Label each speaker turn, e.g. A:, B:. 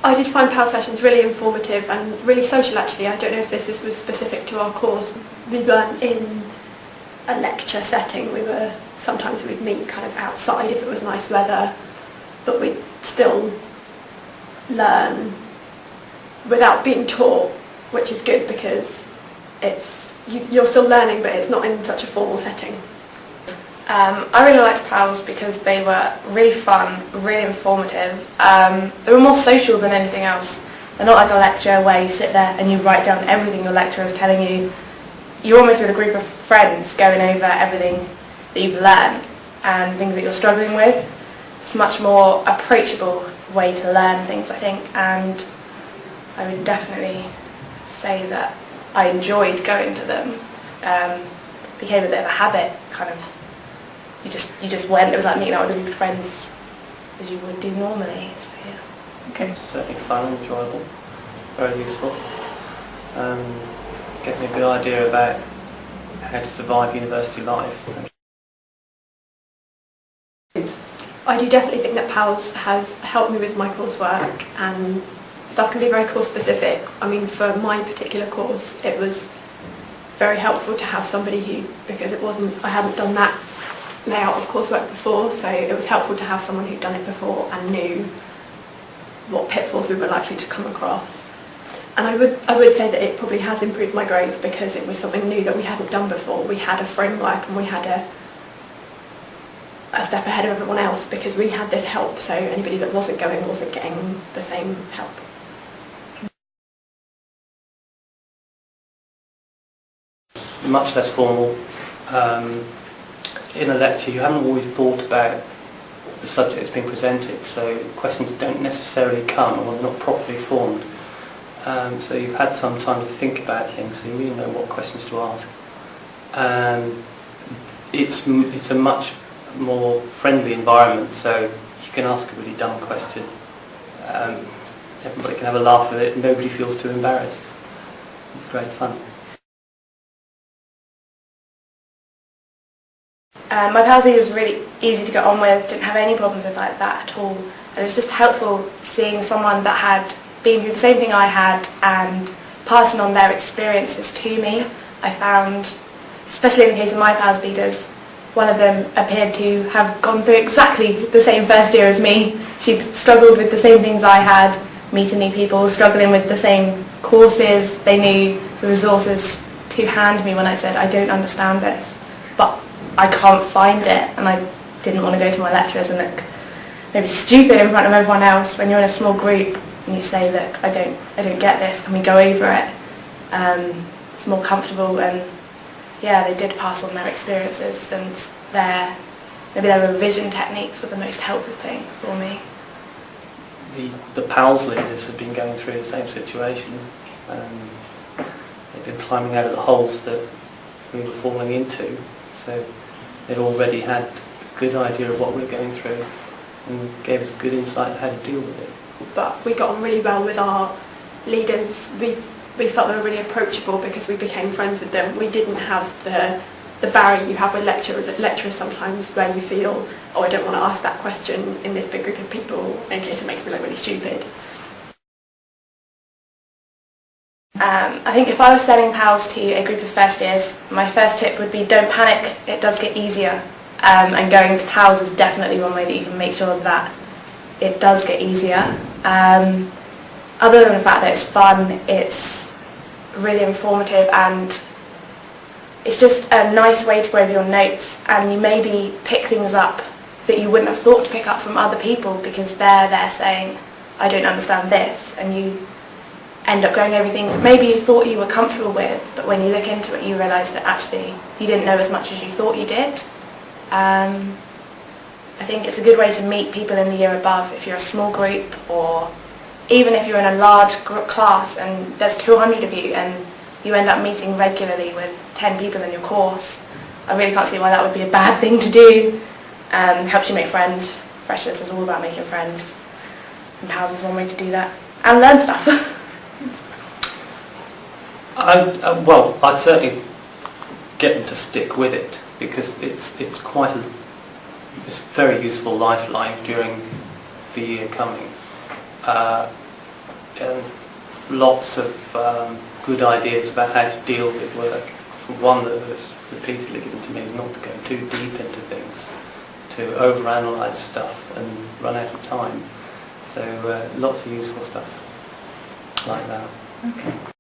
A: I did find PALS sessions really informative and really social actually. I don't know if was specific to our course. We weren't in a lecture setting. Sometimes we'd meet kind of outside if it was nice weather, but we'd still learn without being taught, which is good because you're still learning, but it's not in such a formal setting.
B: I really liked PALS because they were really fun, really informative. They were more social than anything else. They're not like a lecture where you sit there and you write down everything your lecturer is telling you. You're almost with a group of friends going over everything that you've learned and things that you're struggling with. It's a much more approachable way to learn things, I think, and I would definitely say that I enjoyed going to them. Became a bit of a habit, kind of. You just went. It was like meeting up with a group of friends as you would do normally. So yeah.
C: Okay. Certainly fun, enjoyable, very useful. Get me a good idea about how to survive university life.
A: I do definitely think that PALS has helped me with my coursework, and stuff can be very course specific. I mean, for my particular course, it was very helpful to have somebody because I hadn't done that layout of coursework before, so it was helpful to have someone who'd done it before and knew what pitfalls we were likely to come across. And I would say that it probably has improved my grades because it was something new that we hadn't done before. We had a framework and we had a step ahead of everyone else because we had this help, so anybody that wasn't going wasn't getting the same help.
C: Much less formal. In a lecture you haven't always thought about the subject that's being presented, so questions don't necessarily come or they're not properly formed. So you've had some time to think about things, so you really know what questions to ask. It's a much more friendly environment, so you can ask a really dumb question. Everybody can have a laugh with it and nobody feels too embarrassed. It's great fun.
B: My PALS was really easy to get on with, didn't have any problems with like that at all. And it was just helpful seeing someone that had been through the same thing I had and passing on their experiences to me. I found, especially in the case of my PALS leaders, one of them appeared to have gone through exactly the same first year as me. She'd struggled with the same things I had, meeting new people, struggling with the same courses. They knew the resources to hand me when I said, I don't understand this, but I can't find it, and I didn't want to go to my lecturers and look maybe stupid in front of everyone else. When you're in a small group and you say, look, I don't get this, can we go over it? It's more comfortable, and yeah, they did pass on their experiences, and maybe their revision techniques were the most helpful thing for me.
C: The PALS leaders have been going through the same situation. They've been climbing out of the holes that we were falling into, so they'd already had a good idea of what we're going through and gave us good insight on how to deal with it.
A: But we got on really well with our leaders. We felt they were really approachable because we became friends with them. We didn't have the barrier you have with lecturers sometimes, where you feel, oh, I don't want to ask that question in this big group of people in case it makes me look really stupid.
B: I think if I was selling PALS to a group of first years, my first tip would be don't panic, it does get easier. And going to PALS is definitely one way that you can make sure that it does get easier. Other than the fact that it's fun, it's really informative, and it's just a nice way to go over your notes, and you maybe pick things up that you wouldn't have thought to pick up from other people because they're saying, I don't understand this, and you end up going over things that maybe you thought you were comfortable with, but when you look into it you realise that actually you didn't know as much as you thought you did. I think it's a good way to meet people in the year above if you're a small group, or even if you're in a large class and there's 200 of you and you end up meeting regularly with 10 people in your course. I really can't see why that would be a bad thing to do. Helps you make friends. Freshers is all about making friends, and PALS is one way to do that and learn stuff.
C: I'd certainly get them to stick with it because it's a very useful lifeline during the year coming. lots of good ideas about how to deal with work. One that was repeatedly given to me is not to go too deep into things, to overanalyze stuff and run out of time. So lots of useful stuff like that.
D: Okay.